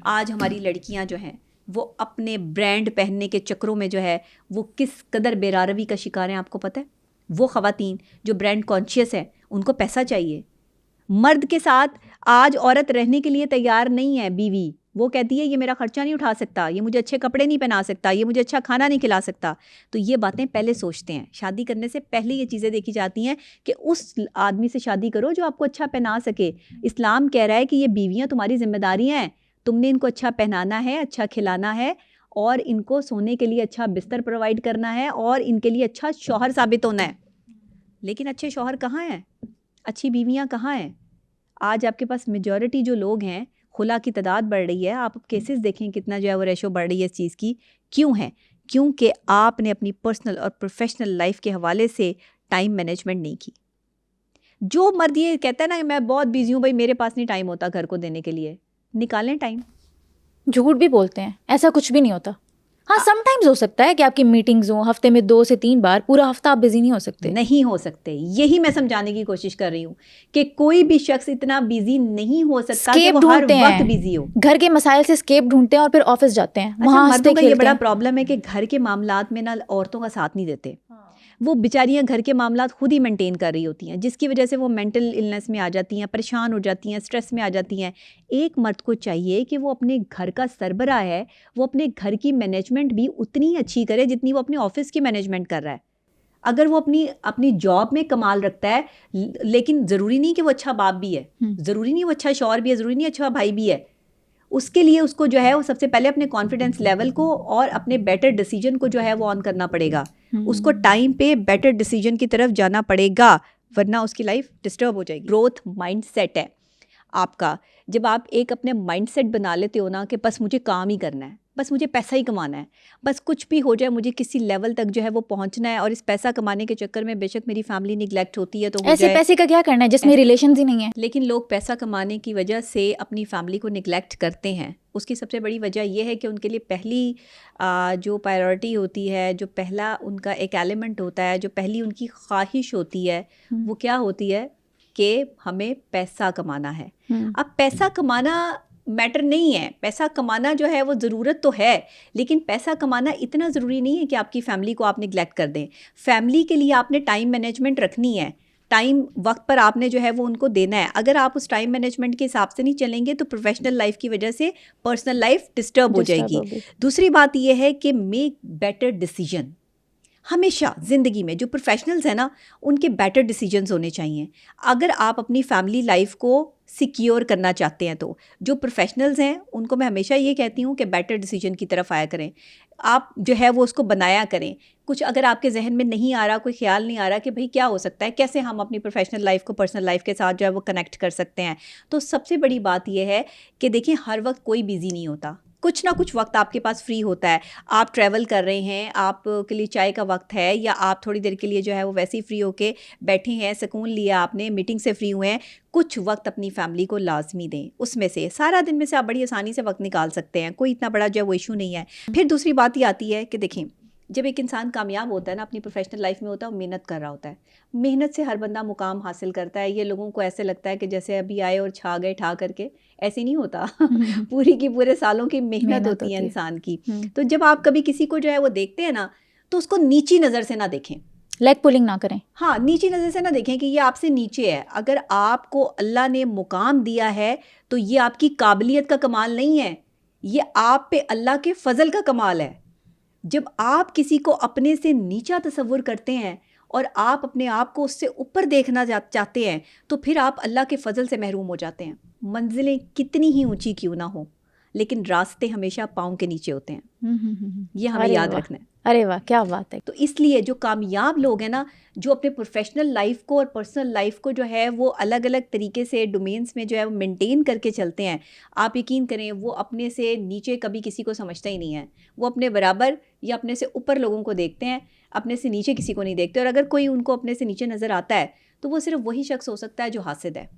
आज हमारी लड़कियां जो हैं वो अपने ब्रांड पहनने के चक्करों में जो है वो किस कदर बेरारवी का शिकार हैं, आपको पता है? वो ख़वातीन जो ब्रांड कॉन्शियस है, उनको पैसा चाहिए। मर्द के साथ आज औरत रहने के लिए तैयार नहीं है बीवी। वो कहती है ये मेरा खर्चा नहीं उठा सकता, ये मुझे अच्छे कपड़े नहीं पहना सकता, ये मुझे अच्छा खाना नहीं खिला सकता। तो ये बातें पहले सोचते हैं, शादी करने से पहले ये चीज़ें देखी जाती हैं कि उस आदमी से शादी करो जो आपको अच्छा पहना सके। इस्लाम कह रहा है कि ये बीवियाँ तुम्हारी जिम्मेदारियाँ हैं, तुमने इनको अच्छा पहनाना है, अच्छा खिलाना है और इनको सोने के लिए अच्छा बिस्तर प्रोवाइड करना है और इनके लिए अच्छा शौहर साबित होना है। लेकिन अच्छे शौहर कहाँ हैं? अच्छी बीवियाँ कहाँ हैं? आज आपके पास मेजॉरिटी जो लोग हैं, खुला की तादाद बढ़ रही है। आप केसेस देखें कितना जो है वो रेशो बढ़ रही है इस चीज़ की। क्यों है? क्योंकि आपने अपनी पर्सनल और प्रोफेशनल लाइफ के हवाले से टाइम मैनेजमेंट नहीं की। जो मर्द ये कहता है ना कि मैं बहुत बिजी हूँ भाई, मेरे पास नहीं टाइम होता घर को देने के लिए, निकालें टाइम। झूठ भी बोलते हैं, ऐसा कुछ भी नहीं होता। हाँ, समटाइम्स हो सकता है कि आपकी मीटिंग्स हो हफ्ते में 2 से 3 बार, पूरा हफ्ता आप बिजी नहीं हो सकते। नहीं हो सकते, यही मैं समझाने की कोशिश कर रही हूँ कि कोई भी शख्स इतना बिजी नहीं हो सकता कि वो हर वक्त बिजी हो। घर के मसाइल से स्केप ढूंढते हैं और फिर ऑफिस जाते हैं। अच्छा, मर्दों का ये बड़ा प्रॉब्लम है कि घर के मामलात में ना औरतों का साथ नहीं देते। वो बेचारियां घर के मामलात खुद ही मेंटेन कर रही होती हैं, जिसकी वजह से वो मेंटल इलनेस में आ जाती हैं, परेशान हो जाती हैं, स्ट्रेस में आ जाती हैं। एक मर्द को चाहिए कि वो अपने घर का सरबराह है, वो अपने घर की मैनेजमेंट भी उतनी ही अच्छी करे जितनी वो अपने ऑफिस की मैनेजमेंट कर रहा है। अगर वो अपनी जॉब में कमाल रखता है, लेकिन ज़रूरी नहीं कि वो अच्छा बाप भी है, ज़रूरी नहीं वो अच्छा शौहर भी है, ज़रूरी नहीं अच्छा भाई भी है। उसके लिए उसको जो है वो सबसे पहले अपने कॉन्फिडेंस लेवल को और अपने बेटर डिसीजन को जो है वो ऑन करना पड़ेगा। उसको टाइम पे बेटर डिसीजन की तरफ जाना पड़ेगा, वरना उसकी लाइफ डिस्टर्ब हो जाएगी। ग्रोथ माइंडसेट है आपका। जब आप एक अपने माइंडसेट बना लेते हो ना कि बस मुझे काम ही करना है, बस मुझे पैसा ही कमाना है, बस कुछ भी हो जाए मुझे किसी लेवल तक जो है वो पहुंचना है, और इस पैसा कमाने के चक्कर में बेशक मेरी फैमिली निगलेक्ट होती है तो हो ऐसे जाए। पैसे का क्या करना है जिसमें रिलेशंस ही नहीं है। लेकिन लोग पैसा कमाने की वजह से अपनी फैमिली को निगलेक्ट करते हैं। उसकी सबसे बड़ी वजह यह है कि उनके लिए पहली जो प्रायोरिटी होती है, जो पहला उनका एक एलिमेंट होता है, जो पहली उनकी ख्वाहिश होती है, वो क्या होती है कि हमें पैसा कमाना है। अब पैसा कमाना मैटर नहीं है, पैसा कमाना जो है वो ज़रूरत तो है, लेकिन पैसा कमाना इतना ज़रूरी नहीं है कि आपकी फैमिली को आप निगलेक्ट कर दें। फैमिली के लिए आपने टाइम मैनेजमेंट रखनी है, टाइम वक्त पर आपने जो है वो उनको देना है। अगर आप उस टाइम मैनेजमेंट के हिसाब से नहीं चलेंगे तो प्रोफेशनल लाइफ की वजह से पर्सनल लाइफ डिस्टर्ब हो जाएगी। दूसरी बात यह है कि मेक बेटर डिसीजन। हमेशा ज़िंदगी में जो प्रोफेशनल्स हैं ना, उनके बेटर डिसीजंस होने चाहिए। अगर आप अपनी फैमिली लाइफ को सिक्योर करना चाहते हैं तो जो प्रोफेशनल्स हैं उनको मैं हमेशा ये कहती हूँ कि बेटर डिसीजन की तरफ आया करें। आप जो है वो उसको बनाया करें। कुछ अगर आपके जहन में नहीं आ रहा, कोई ख्याल नहीं आ रहा कि भाई क्या हो सकता है, कैसे हम अपनी प्रोफेशनल लाइफ को पर्सनल लाइफ के साथ जो है वो कनेक्ट कर सकते हैं, तो सबसे बड़ी बात यह है कि देखिए हर वक्त कोई बिजी नहीं होता, कुछ ना कुछ वक्त आपके पास फ्री होता है। आप ट्रैवल कर रहे हैं, आपके लिए चाय का वक्त है, या आप थोड़ी देर के लिए जो है वो वैसे ही फ्री होके बैठे हैं, सुकून लिया आपने, मीटिंग से फ्री हुए हैं, कुछ वक्त अपनी फैमिली को लाजमी दें। उसमें से सारा दिन में से आप बड़ी आसानी से वक्त निकाल सकते हैं, कोई इतना बड़ा जो है वो इशू नहीं है। फिर दूसरी बात ये आती है कि देखें, जब एक इंसान कामयाब होता है ना अपनी प्रोफेशनल लाइफ में, होता है वो मेहनत कर रहा होता है। मेहनत से हर बंदा मुकाम हासिल करता है। ये लोगों को ऐसे लगता है कि जैसे अभी आए और छा गए ठा करके, ऐसे नहीं होता। पूरी की पूरे सालों की मेहनत होती है इंसान की। तो जब आप कभी किसी को जो है वो देखते हैं ना, तो उसको नीची नज़र से ना देखें, लेग पुलिंग ना करें। हाँ, नीची नज़र से ना देखें कि ये आपसे नीचे है। अगर आपको अल्लाह ने मुकाम दिया है तो ये आपकी काबिलियत का कमाल नहीं है, ये आप पे अल्लाह के फजल का कमाल है। जब आप किसी को अपने से नीचा तसव्वुर करते हैं और आप अपने आप को उससे ऊपर देखना चाहते हैं, तो फिर आप अल्लाह के फजल से महरूम हो जाते हैं। मंजिलें कितनी ही ऊंची क्यों ना हो, लेकिन रास्ते हमेशा पाँव के नीचे होते हैं। ये हमें याद रखना है। अरे वाह, क्या बात है। तो इसलिए जो कामयाब लोग हैं ना, जो अपने प्रोफेशनल लाइफ को और पर्सनल लाइफ को जो है वो अलग अलग तरीके से डोमेन्स में जो है वो मेंटेन करके चलते हैं, आप यकीन करें वो अपने से नीचे कभी किसी को समझता ही नहीं है। वो अपने बराबर या अपने से ऊपर लोगों को देखते हैं, अपने से नीचे किसी को नहीं देखते। और अगर कोई उनको अपने से नीचे नज़र आता है तो वो सिर्फ वही शख्स हो सकता है जो हासिद है।